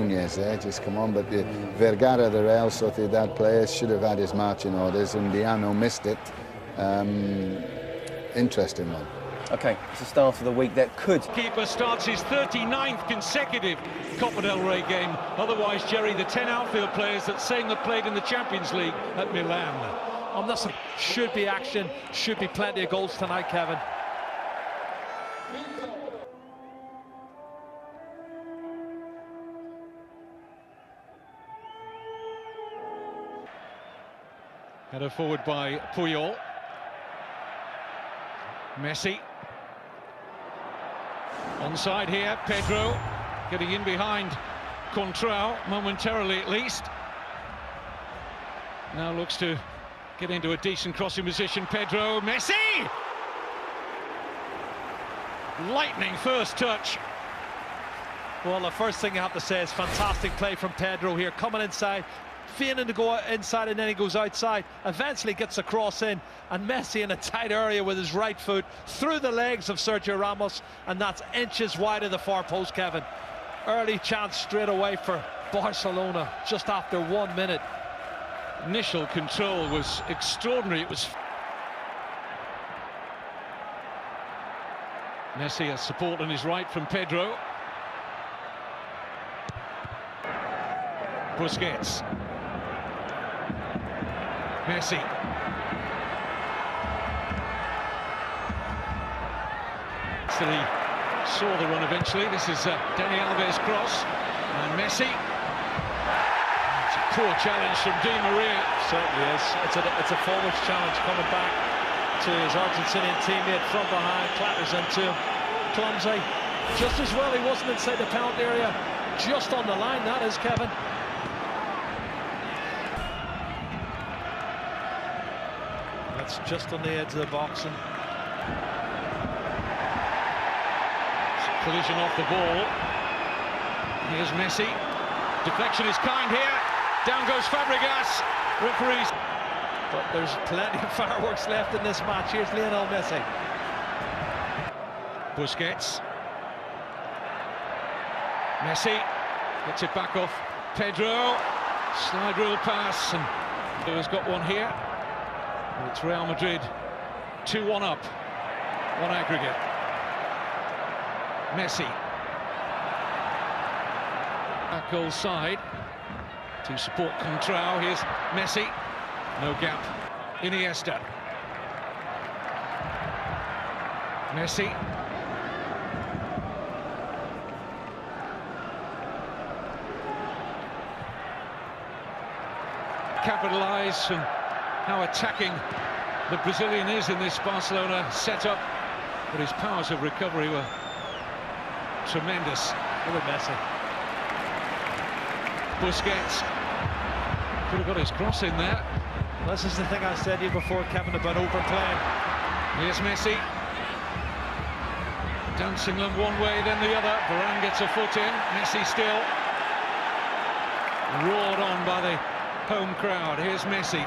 Yes, just come on, but the Vergara, the Real Sociedad player, should have had his marching orders, and Diano missed it. Interesting one. Okay, it's the start of the week that could. Keeper starts his 39th consecutive Copa del Rey game. Otherwise, Jerry, the 10 outfield players that same that played in the Champions League at Milan. This should be action, should be plenty of goals tonight, Kevin. Header forward by Puyol. Messi. Onside here, Pedro getting in behind Contrao, momentarily at least. Now looks to get into a decent crossing position, Pedro. Messi! Lightning first touch. Well, the first thing you have to say is fantastic play from Pedro here, coming inside, feigning to go inside, and then he goes outside, eventually gets a cross in, and Messi in a tight area with his right foot through the legs of Sergio Ramos, and that's inches wide of the far post, Kevin. Early chance straight away for Barcelona just after 1 minute. Initial control was extraordinary. It was Messi has support on his right from Pedro. Busquets. Messi. So he saw the run eventually. This is Dani Alves' cross. And Messi. It's a poor challenge from Di Maria. Certainly is. It's a forwards challenge coming back to his Argentinian teammate from behind. Clatters into him. Clumsy. Just as well he wasn't inside the penalty area. Just on the line, that is, Kevin. That's just on the edge of the box. And collision off the ball. Here's Messi. Deflection is kind here. Down goes Fabregas. Referees. But there's plenty of fireworks left in this match. Here's Lionel Messi. Busquets. Messi gets it back off Pedro. Slide rule pass, and has got one here. It's Real Madrid 2-1 up on aggregate. Messi. Back goal side to support Contrao. Here's Messi. No gap. Iniesta. Messi. Capitalise on how attacking the Brazilian is in this Barcelona setup, but his powers of recovery were tremendous. Look at Messi. Busquets could have got his cross in there. This is the thing I said to you before, Kevin, about overplaying. Here's Messi. Dancing them one way, then the other. Varane gets a foot in. Messi still. Roared on by the home crowd. Here's Messi.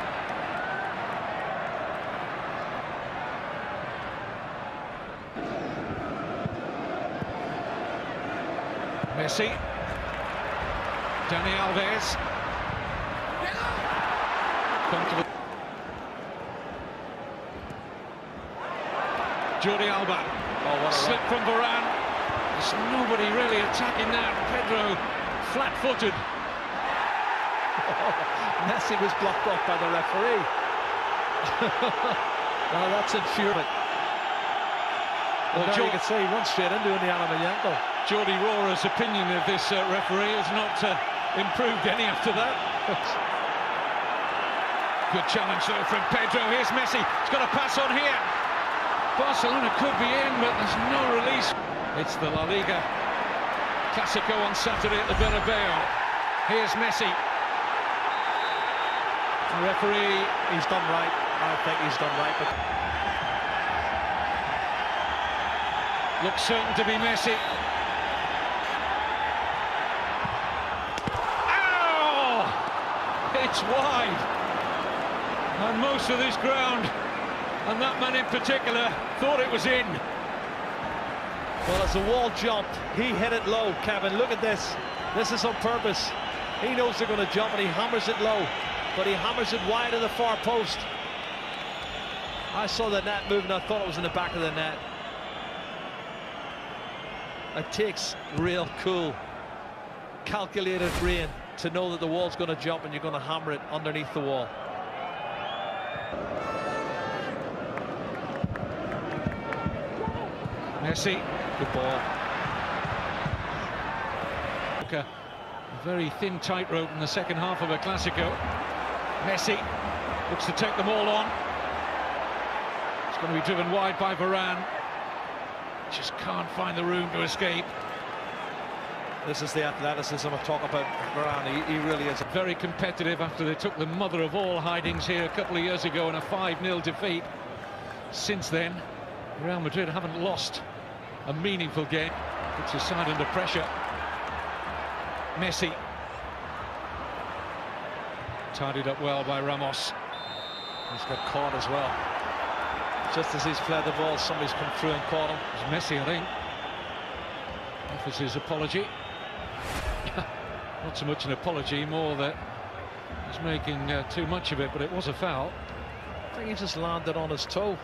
Messi. Dani Alves. Comfortable. Jordi Alba. Oh, what a slip from Varane. There's nobody really attacking that. Pedro flat-footed. Messi was blocked off by the referee. Now that's infuriating. Well, you can say he runs straight into the Alamillenko. Jordi Rora's opinion of this referee has not improved any after that. Good challenge though from Pedro. Here's Messi. He's got a pass on here. Barcelona could be in, but there's no release. It's the La Liga Clasico on Saturday at the Bernabeu. Here's Messi. The referee, he's done right. I think he's done right. But looks certain to be Messi. Ow! It's wide. And most of this ground, and that man in particular, thought it was in. Well, as the wall jumped, he hit it low, Kevin. Look at this. This is on purpose. He knows they're going to jump and he hammers it low, but he hammers it wide of the far post. I saw the net moving, I thought it was in the back of the net. It takes real cool, calculated brain to know that the wall's going to jump and you're going to hammer it underneath the wall. Messi, good ball. A very thin tightrope in the second half of a Clasico. Messi looks to take them all on. It's going to be driven wide by Varane. Just can't find the room to escape. This is the athleticism I talk about Varane. He really is. Very competitive after they took the mother of all hidings here a couple of years ago in a 5-0 defeat. Since then, Real Madrid haven't lost a meaningful game. Puts his side under pressure. Messi. Tidied up well by Ramos. He's got caught as well. Just as he's played the ball, somebody's come through and caught him. It's Messi, I think. Offers his apology. Not so much an apology, more that he's making too much of it, but it was a foul. I think he just landed on his toe.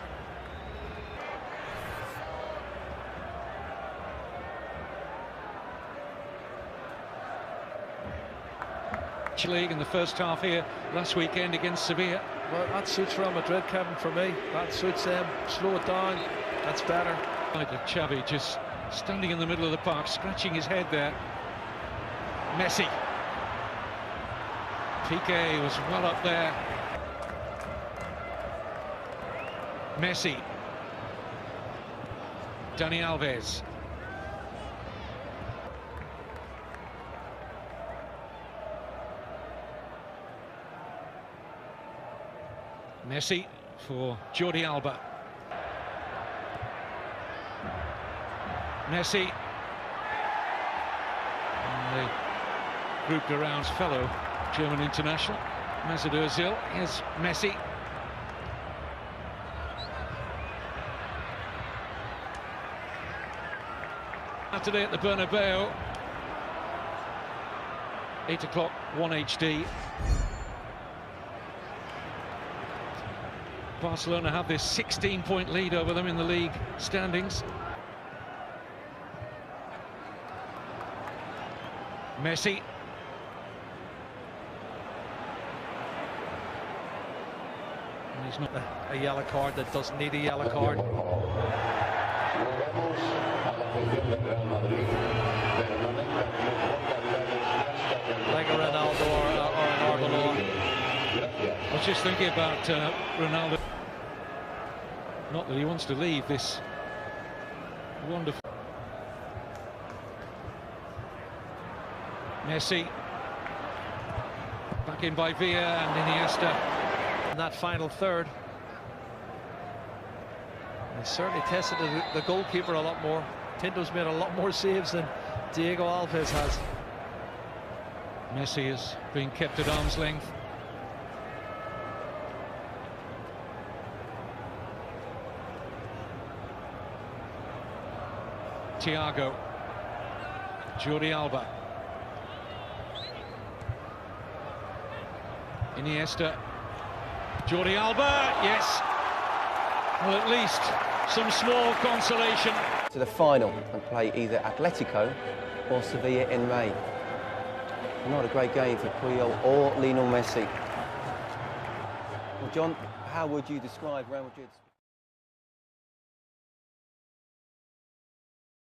League in the first half here last weekend against Sevilla. Well, that suits Real Madrid, Kevin, for me. That suits them. Slow it down. That's better. Xavi just standing in the middle of the park, scratching his head there. Messi. Piqué was well up there. Messi. Dani Alves. Messi for Jordi Alba. Messi. And they grouped around fellow German international Mesut Özil. Here's Messi. Today at the Bernabeu. 8 o'clock, 1 HD. Barcelona have this 16-point lead over them in the league standings. Messi. And he's not A yellow card that doesn't need a yellow card. Like a Ronaldo or an Arbeloa. I was just thinking about Ronaldo. Not that he wants to leave this wonderful. Messi. Back in by Villa and Iniesta. In that final third. He certainly tested the goalkeeper a lot more. Tinto's made a lot more saves than Diego Alves has. Messi is being kept at arm's length. Thiago. Jordi Alba. Iniesta. Jordi Alba, yes. Well, at least some small consolation. To the final and play either Atletico or Sevilla in May. Not a great game for Puyol or Lionel Messi. Well, John, how would you describe Real Madrid's